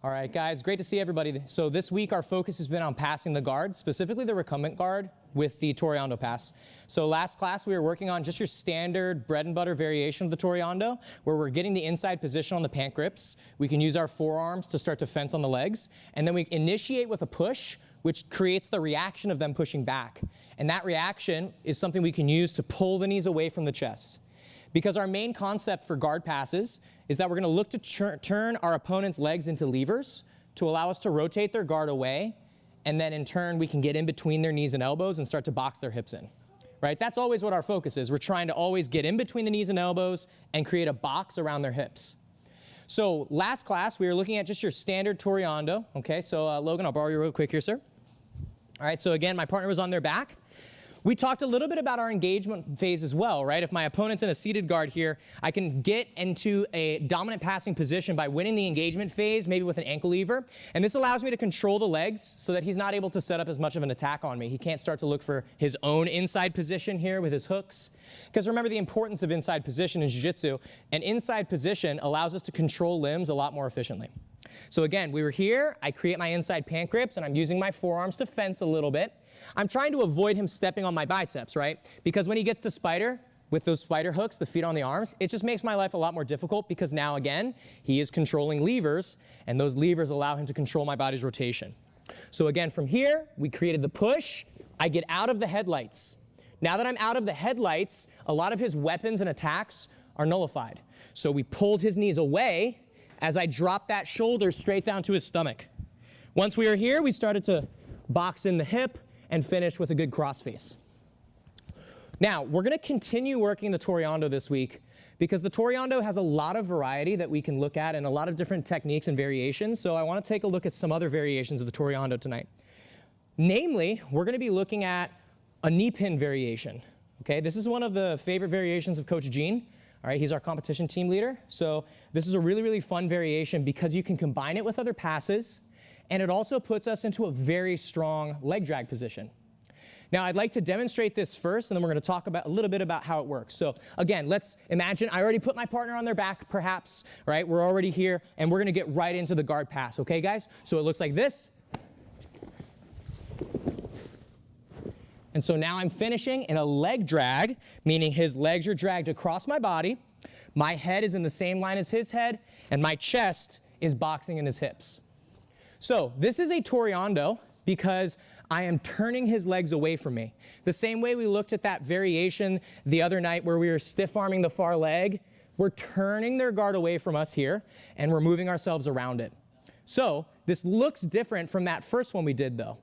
All right, guys, great to see everybody. So this week our focus has been on passing the guard, specifically the recumbent guard with the Toreando pass. So last class we were working on just your standard bread and butter variation of the Toreando, where we're getting the inside position on the pant grips. We can use our forearms to start to fence on the legs, and then we initiate with a push, which creates the reaction of them pushing back. And that reaction is something we can use to pull the knees away from the chest. Because our main concept for guard passes is that we're going to look to turn our opponent's legs into levers to allow us to rotate their guard away, and then in turn we can get in between their knees and elbows and start to box their hips in. Right? That's always what our focus is. We're trying to always get in between the knees and elbows and create a box around their hips. So last class we were looking at just your standard Toreando. Okay, so Logan, I'll borrow you real quick here, sir. All right, so again, my partner was on their back. We talked a little bit about our engagement phase as well, right? If my opponent's in a seated guard here, I can get into a dominant passing position by winning the engagement phase, maybe with an ankle lever. And this allows me to control the legs so that he's not able to set up as much of an attack on me. He can't start to look for his own inside position here with his hooks. Because remember the importance of inside position in jiu-jitsu. An inside position allows us to control limbs a lot more efficiently. So again, we were here, I create my inside pant grips, and I'm using my forearms to fence a little bit. I'm trying to avoid him stepping on my biceps, right? Because when he gets to spider, with those spider hooks, the feet on the arms, it just makes my life a lot more difficult because now again, he is controlling levers, and those levers allow him to control my body's rotation. So again, from here, we created the push, I get out of the headlights. Now that I'm out of the headlights, a lot of his weapons and attacks are nullified. So we pulled his knees away as I dropped that shoulder straight down to his stomach. Once we were here, we started to box in the hip and finish with a good cross face. Now, we're going to continue working the Toreando this week because the Toreando has a lot of variety that we can look at and a lot of different techniques and variations. So I want to take a look at some other variations of the Toreando tonight. Namely, we're going to be looking at a knee pin variation. Okay, this is one of the favorite variations of Coach Gene. All right, he's our competition team leader. So this is a really, really fun variation because you can combine it with other passes, and it also puts us into a very strong leg drag position. Now, I'd like to demonstrate this first, and then we're going to talk about a little bit about how it works. So again, let's imagine I already put my partner on their back, perhaps, right? We're already here, and we're going to get right into the guard pass, okay, guys? So it looks like this. And so now I'm finishing in a leg drag, meaning his legs are dragged across my body, my head is in the same line as his head, and my chest is boxing in his hips. So this is a Toreando because I am turning his legs away from me. The same way we looked at that variation the other night where we were stiff arming the far leg, we're turning their guard away from us here, and we're moving ourselves around it. So this looks different from that first one we did though.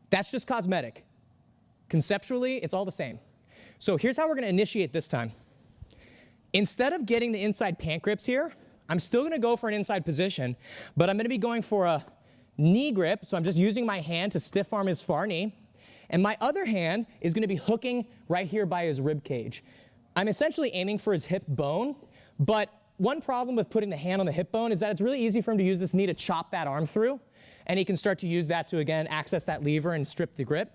That's just cosmetic. Conceptually, it's all the same. So here's how we're going to initiate this time. Instead of getting the inside pant grips here, I'm still going to go for an inside position, but I'm going to be going for a knee grip. So I'm just using my hand to stiff arm his far knee, and my other hand is going to be hooking right here by his rib cage. I'm essentially aiming for his hip bone, but one problem with putting the hand on the hip bone is that it's really easy for him to use this knee to chop that arm through, and he can start to use that to, again, access that lever and strip the grip.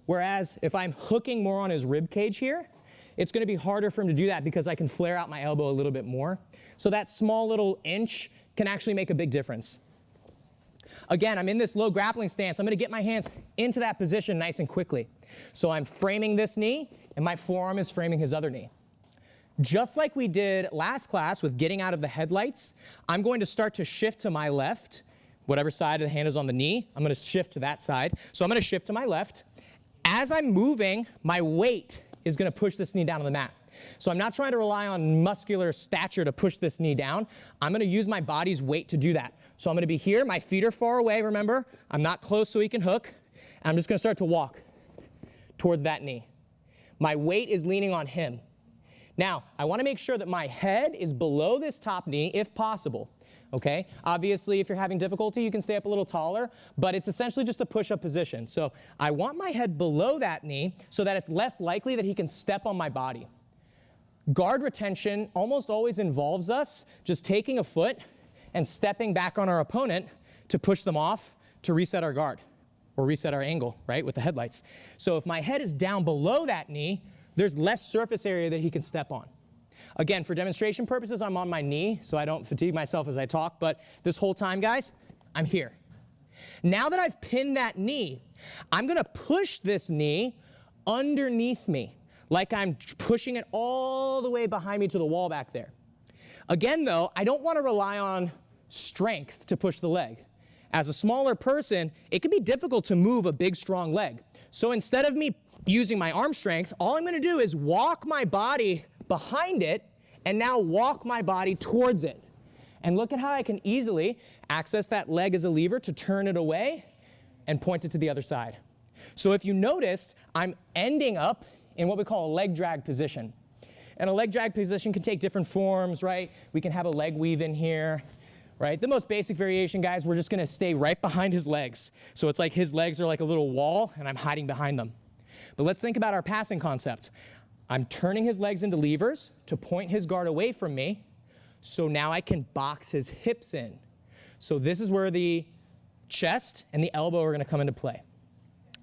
Whereas if I'm hooking more on his rib cage here, it's going to be harder for him to do that because I can flare out my elbow a little bit more. So that small little inch can actually make a big difference. Again, I'm in this low grappling stance. I'm going to get my hands into that position nice and quickly. So I'm framing this knee, and my forearm is framing his other knee. Just like we did last class with getting out of the headlights, I'm going to start to shift to my left. Whatever side of the hand is on the knee, I'm going to shift to that side. So I'm going to shift to my left. As I'm moving, my weight is going to push this knee down on the mat. So I'm not trying to rely on muscular stature to push this knee down. I'm going to use my body's weight to do that. So I'm going to be here. My feet are far away, remember. I'm not close so he can hook. And I'm just going to start to walk towards that knee. My weight is leaning on him. Now, I want to make sure that my head is below this top knee if possible. Okay? Obviously, if you're having difficulty, you can stay up a little taller, but it's essentially just a push-up position. So I want my head below that knee so that it's less likely that he can step on my body. Guard retention almost always involves us just taking a foot and stepping back on our opponent to push them off to reset our guard or reset our angle, right, with the headlights. So if my head is down below that knee, there's less surface area that he can step on. Again, for demonstration purposes, I'm on my knee, so I don't fatigue myself as I talk, but this whole time, guys, I'm here. Now that I've pinned that knee, I'm gonna push this knee underneath me, like I'm pushing it all the way behind me to the wall back there. Again though, I don't wanna rely on strength to push the leg. As a smaller person, it can be difficult to move a big, strong leg. So instead of me using my arm strength, all I'm gonna do is walk my body behind it and now walk my body towards it. And look at how I can easily access that leg as a lever to turn it away and point it to the other side. So if you noticed, I'm ending up in what we call a leg drag position. And a leg drag position can take different forms, right? We can have a leg weave in here, right? The most basic variation, guys, we're just gonna stay right behind his legs. So it's like his legs are like a little wall and I'm hiding behind them. But let's think about our passing concept. I'm turning his legs into levers to point his guard away from me, so now I can box his hips in. So this is where the chest and the elbow are gonna come into play.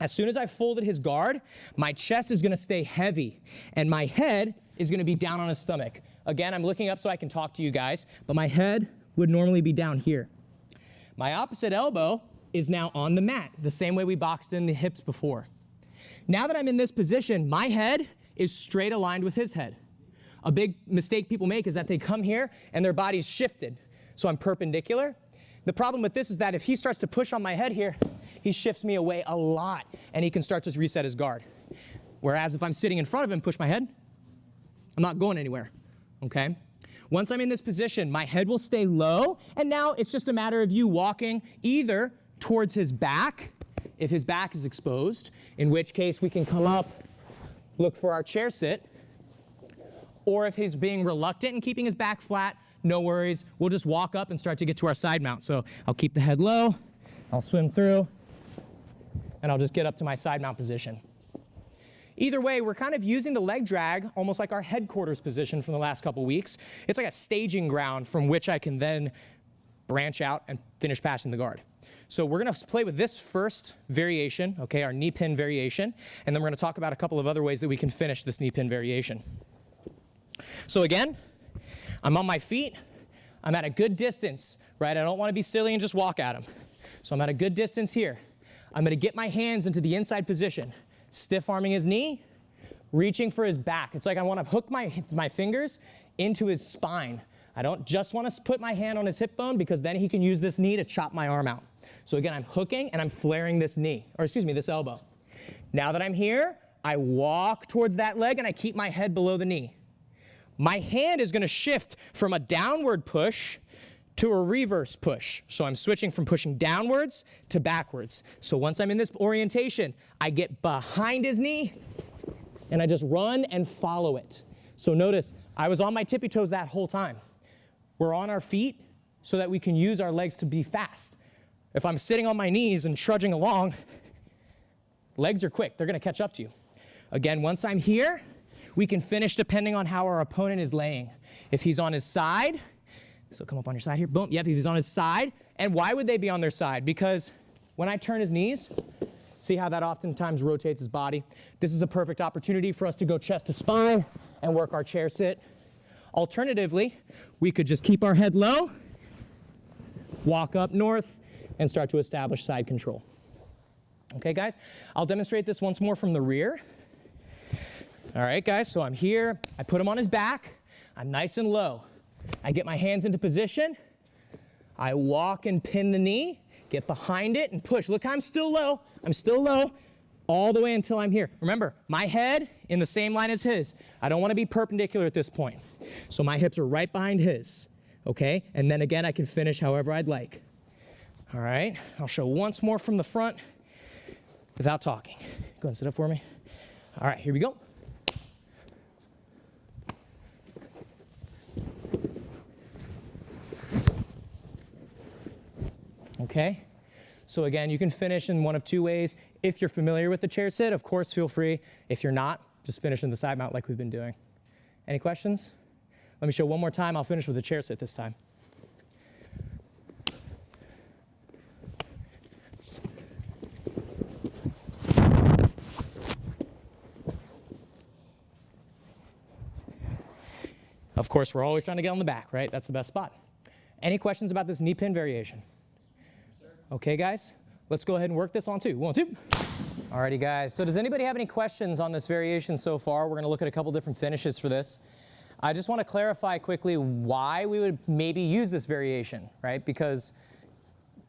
As soon as I folded his guard, my chest is gonna stay heavy and my head is gonna be down on his stomach. Again, I'm looking up so I can talk to you guys, but my head would normally be down here. My opposite elbow is now on the mat, the same way we boxed in the hips before. Now that I'm in this position, my head is straight aligned with his head. A big mistake people make is that they come here and their body's shifted. So I'm perpendicular. The problem with this is that if he starts to push on my head here, he shifts me away a lot and he can start to reset his guard. Whereas if I'm sitting in front of him, push my head, I'm not going anywhere, okay? Once I'm in this position, my head will stay low, and now it's just a matter of you walking either towards his back, if his back is exposed, in which case we can come up, look for our chair sit, or if he's being reluctant and keeping his back flat, no worries, we'll just walk up and start to get to our side mount. So I'll keep the head low, I'll swim through, and I'll just get up to my side mount position. Either way, we're kind of using the leg drag almost like our headquarters position from the last couple weeks. It's like a staging ground from which I can then branch out and finish passing the guard. So we're gonna play with this first variation, okay, our knee pin variation, and then we're gonna talk about a couple of other ways that we can finish this knee pin variation. So again, I'm on my feet, I'm at a good distance, right? I don't wanna be silly and just walk at him. So I'm at a good distance here. I'm gonna get my hands into the inside position, stiff arming his knee, reaching for his back. It's like I wanna hook my fingers into his spine. I don't just wanna put my hand on his hip bone because then he can use this knee to chop my arm out. So again, I'm hooking and I'm flaring this knee, or excuse me, this elbow. Now that I'm here, I walk towards that leg and I keep my head below the knee. My hand is gonna shift from a downward push to a reverse push. So I'm switching from pushing downwards to backwards. So once I'm in this orientation, I get behind his knee and I just run and follow it. So notice, I was on my tippy toes that whole time. We're on our feet so that we can use our legs to be fast. If I'm sitting on my knees and trudging along, legs are quick, they're gonna catch up to you. Again, once I'm here, we can finish depending on how our opponent is laying. If he's on his side, so come up on your side here, boom, yep, he's on his side. And why would they be on their side? Because when I turn his knees, see how that oftentimes rotates his body? This is a perfect opportunity for us to go chest to spine and work our chair sit. Alternatively, we could just keep our head low, walk up north, and start to establish side control. Okay, guys, I'll demonstrate this once more from the rear. All right, guys, so I'm here, I put him on his back, I'm nice and low. I get my hands into position, I walk and pin the knee, get behind it and push. Look, I'm still low, all the way until I'm here. Remember, my head in the same line as his. I don't wanna be perpendicular at this point. So my hips are right behind his, okay? And then again, I can finish however I'd like. All right, I'll show once more from the front without talking. Go ahead and sit up for me. All right, here we go. Okay, so again, you can finish in one of two ways. If you're familiar with the chair sit, of course, feel free. If you're not, just finish in the side mount like we've been doing. Any questions? Let me show one more time. I'll finish with the chair sit this time. Of course, we're always trying to get on the back, right? That's the best spot. Any questions about this knee pin variation? Sir? Okay, guys, let's go ahead and work this on 2. 1, 2. Alrighty, guys. So does anybody have any questions on this variation so far? We're going to look at a couple different finishes for this. I just want to clarify quickly why we would maybe use this variation, right? Because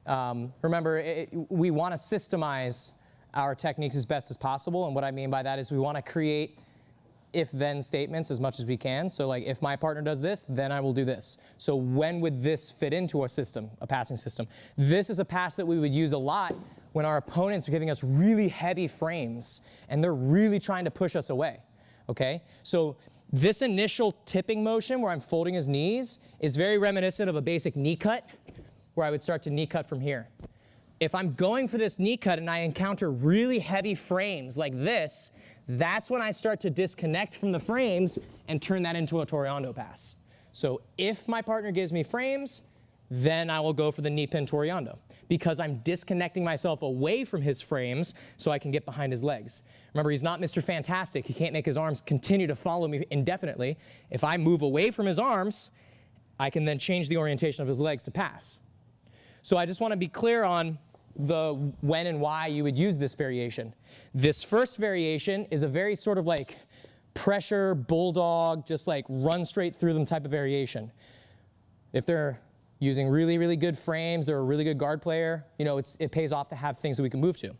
remember, we want to systemize our techniques as best as possible. And what I mean by that is we want to create if-then statements as much as we can. So like, if my partner does this, then I will do this. So when would this fit into a system, a passing system? This is a pass that we would use a lot when our opponents are giving us really heavy frames and they're really trying to push us away, okay? So this initial tipping motion where I'm folding his knees is very reminiscent of a basic knee cut, where I would start to knee cut from here. If I'm going for this knee cut and I encounter really heavy frames like this, that's when I start to disconnect from the frames and turn that into a Toreando pass. So if my partner gives me frames, then I will go for the knee pin Toreando, because I'm disconnecting myself away from his frames so I can get behind his legs. Remember, he's not Mr. Fantastic. He can't make his arms continue to follow me indefinitely. If I move away from his arms, I can then change the orientation of his legs to pass. So I just want to be clear on the when and why you would use this variation. This first variation is a very sort of like pressure, bulldog, just like run straight through them type of variation. If they're using really, really good frames, they're a really good guard player, you know, it pays off to have things that we can move to.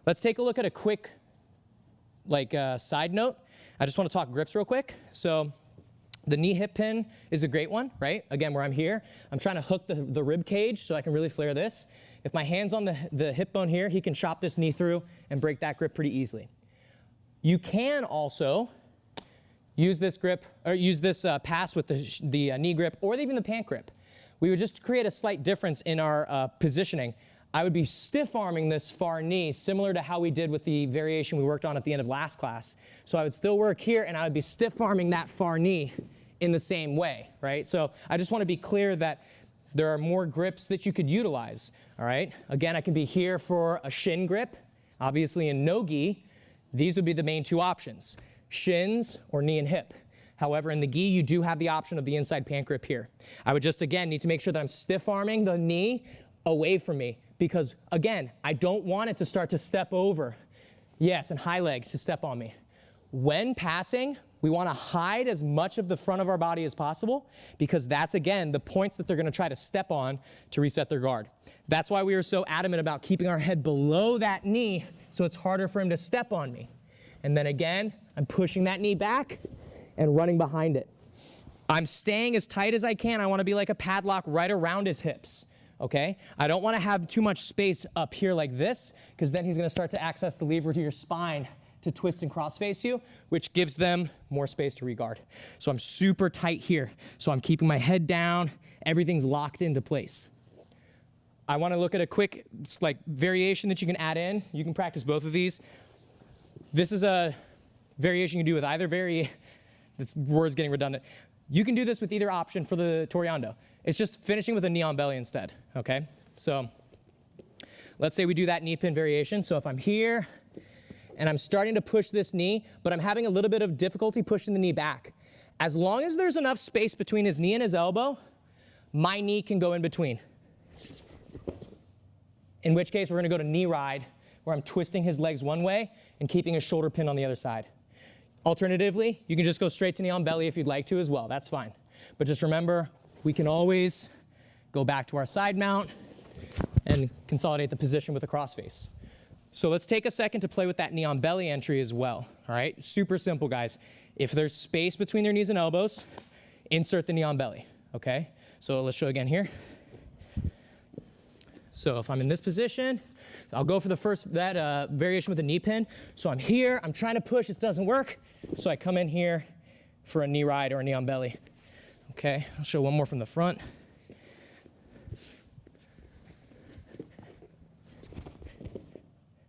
Let's take a look at a quick side note. I just want to talk grips real quick. So the knee hip pin is a great one, right? Again, where I'm here, I'm trying to hook the rib cage so I can really flare this. If my hand's on the hip bone here, he can chop this knee through and break that grip pretty easily. You can also use this grip, or use this pass with the knee grip, or even the pant grip. We would just create a slight difference in our positioning. I would be stiff arming this far knee, similar to how we did with the variation we worked on at the end of last class. So I would still work here, and I would be stiff arming that far knee in the same way, right? So I just want to be clear that there are more grips that you could utilize, all right? Again, I can be here for a shin grip. Obviously in no-gi, these would be the main 2 options, shins or knee and hip. However, in the gi, you do have the option of the inside pant grip here. I would just, again, need to make sure that I'm stiff arming the knee away from me, because again, I don't want it to start to step over. Yes, and high leg to step on me. When passing, we want to hide as much of the front of our body as possible, because that's, again, the points that they're going to try to step on to reset their guard. That's why we are so adamant about keeping our head below that knee so it's harder for him to step on me. And then again, I'm pushing that knee back and running behind it. I'm staying as tight as I can. I want to be like a padlock right around his hips, okay? I don't want to have too much space up here like this, because then he's going to start to access the lever to your spine to twist and cross face you, which gives them more space to regard. So I'm super tight here. So I'm keeping my head down. Everything's locked into place. I want to look at a quick variation that you can add in. You can practice both of these. This is a variation you can do with either this word's getting redundant. You can do this with either option for the Toreando. It's just finishing with a knee on belly instead, okay? So let's say we do that knee pin variation. So if I'm here and I'm starting to push this knee, but I'm having a little bit of difficulty pushing the knee back, as long as there's enough space between his knee and his elbow, my knee can go in between. In which case, we're going to go to knee ride, where I'm twisting his legs one way and keeping his shoulder pin on the other side. Alternatively, you can just go straight to knee on belly if you'd like to as well. That's fine. But just remember, we can always go back to our side mount and consolidate the position with a crossface. So let's take a second to play with that knee on belly entry as well. All right, super simple, guys. If there's space between their knees and elbows, insert the knee on belly, okay? So let's show again here. So if I'm in this position, I'll go for the first, variation with the knee pin. So I'm here, I'm trying to push, it doesn't work. So I come in here for a knee ride or a knee on belly. Okay, I'll show one more from the front.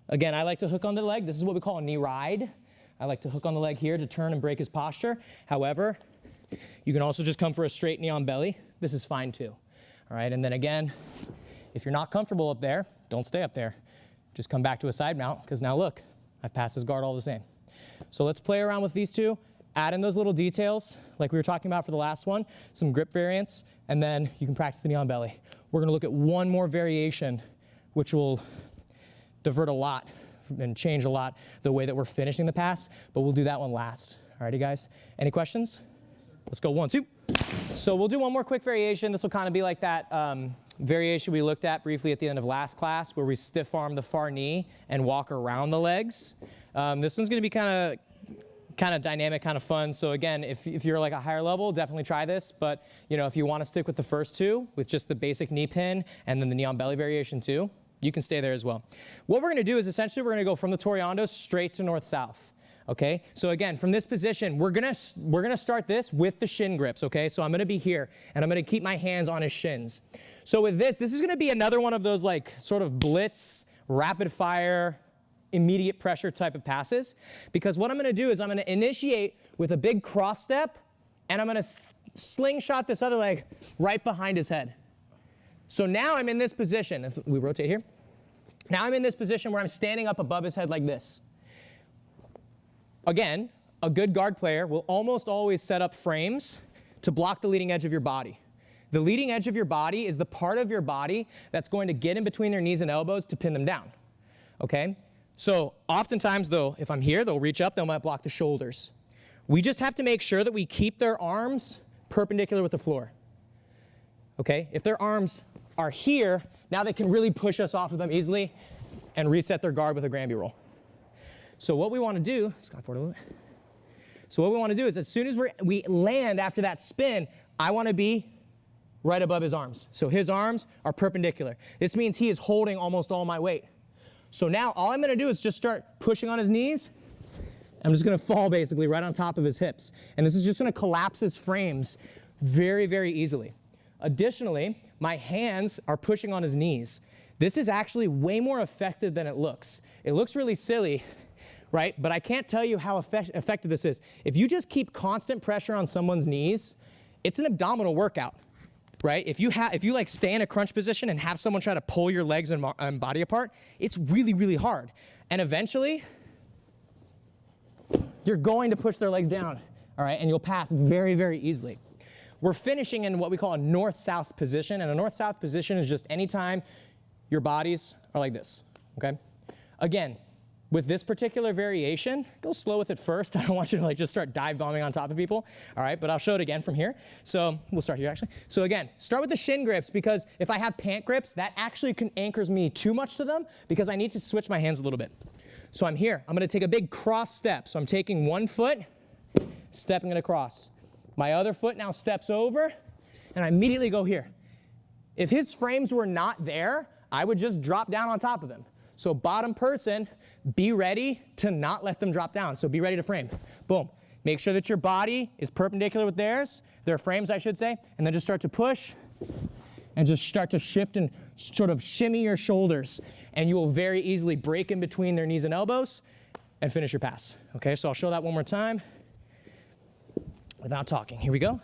Again, I like to hook on the leg. This is what we call a knee ride. I like to hook on the leg here to turn and break his posture. However, you can also just come for a straight knee on belly. This is fine too. All right, and then again, if you're not comfortable up there, don't stay up there. Just come back to a side mount, because now look, I've passed his guard all the same. So let's play around with these two, add in those little details like we were talking about for the last one, some grip variants, and then you can practice the knee on belly. We're going to look at one more variation which will divert a lot and change a lot the way that we're finishing the pass, but we'll do that one last. Alrighty, guys. Any questions? Let's go 1, 2. So we'll do one more quick variation. This will kind of be like that variation we looked at briefly at the end of last class, where we stiff arm the far knee and walk around the legs. This one's going to be kind of dynamic, kind of fun. So again, if you're like a higher level, definitely try this. But you know, if you want to stick with the first two, with just the basic knee pin and then the knee on belly variation too, you can stay there as well. What we're going to do is essentially we're going to go from the Toreando straight to north-south. Okay, so again, from this position, we're gonna start this with the shin grips, okay? So I'm gonna be here, and I'm gonna keep my hands on his shins. So with this is gonna be another one of those like sort of blitz, rapid fire, immediate pressure type of passes, because what I'm gonna do is I'm gonna initiate with a big cross step, and I'm gonna slingshot this other leg right behind his head. So now I'm in this position, if we rotate here, now I'm in this position where I'm standing up above his head like this. Again, a good guard player will almost always set up frames to block the leading edge of your body. The leading edge of your body is the part of your body that's going to get in between their knees and elbows to pin them down, okay? So oftentimes though, if I'm here, they'll reach up, they might block the shoulders. We just have to make sure that we keep their arms perpendicular with the floor, okay? If their arms are here, now they can really push us off of them easily and reset their guard with a Granby roll. So what we want to do, Scott forward a little bit. So what we want to do is as soon as we land after that spin, I want to be right above his arms. So his arms are perpendicular. This means he is holding almost all my weight. So now all I'm going to do is just start pushing on his knees. I'm just going to fall basically right on top of his hips. And this is just going to collapse his frames very, very easily. Additionally, my hands are pushing on his knees. This is actually way more effective than it looks. It looks really silly, right? But I can't tell you how effective this is. If you just keep constant pressure on someone's knees, it's an abdominal workout, right? If you like stay in a crunch position and have someone try to pull your legs and body apart, it's really, really hard. And eventually, you're going to push their legs down, all right? And you'll pass very, very easily. We're finishing in what we call a north-south position. And a north-south position is just anytime your bodies are like this, okay? Again, with this particular variation, go slow with it first. I don't want you to like just start dive bombing on top of people, all right? But I'll show it again from here. So we'll start here actually. So again, start with the shin grips because if I have pant grips, that actually anchors me too much to them because I need to switch my hands a little bit. So I'm here. I'm gonna take a big cross step. So I'm taking one foot, stepping it across. My other foot now steps over, and I immediately go here. If his frames were not there, I would just drop down on top of him. So bottom person, be ready to not let them drop down. So be ready to frame. Boom. Make sure that your body is perpendicular with theirs, their frames I should say, and then just start to push and just start to shift and sort of shimmy your shoulders. And you will very easily break in between their knees and elbows and finish your pass. Okay, so I'll show that one more time without talking. Here we go.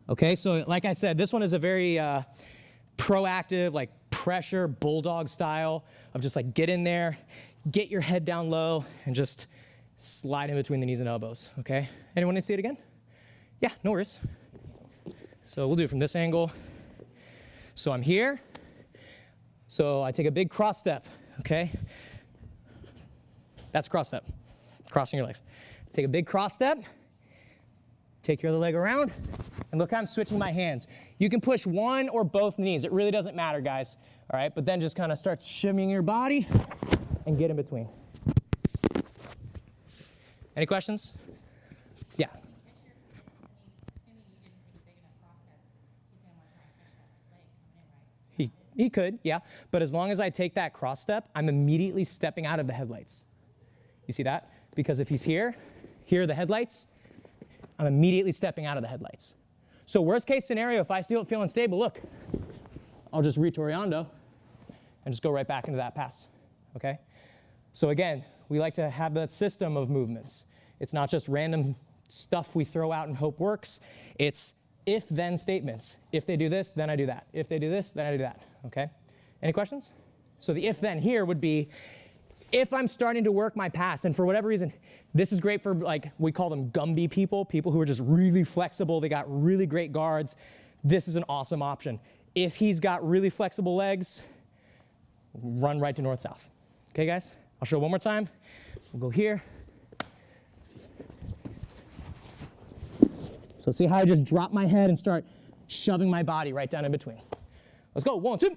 Okay, so like I said, this one is a very proactive, like pressure, bulldog style of just like get in there, get your head down low, and just slide in between the knees and elbows, okay? Anyone need to see it again? Yeah, no worries. So we'll do it from this angle. So I'm here. So I take a big cross step, okay? That's a cross step, crossing your legs. Take a big cross step, take your other leg around, and look how I'm switching my hands. You can push one or both knees. It really doesn't matter, guys. All right, but then just kind of start shimmying your body and get in between. Any questions? Yeah. He could, yeah. But as long as I take that cross step, I'm immediately stepping out of the headlights. You see that? Because if he's here are the headlights, I'm immediately stepping out of the headlights. So worst case scenario, if I still feel unstable, look, I'll just re-Toreando and just go right back into that pass, okay? So again, we like to have that system of movements. It's not just random stuff we throw out and hope works. It's if-then statements. If they do this, then I do that. If they do this, then I do that, okay? Any questions? So the if-then here would be, if I'm starting to work my pass, and for whatever reason, this is great for, like, we call them Gumby people who are just really flexible, they got really great guards, this is an awesome option. If he's got really flexible legs, run right to north-south. Okay, guys? I'll show it one more time. We'll go here. So see how I just drop my head and start shoving my body right down in between. Let's go, 1, 2.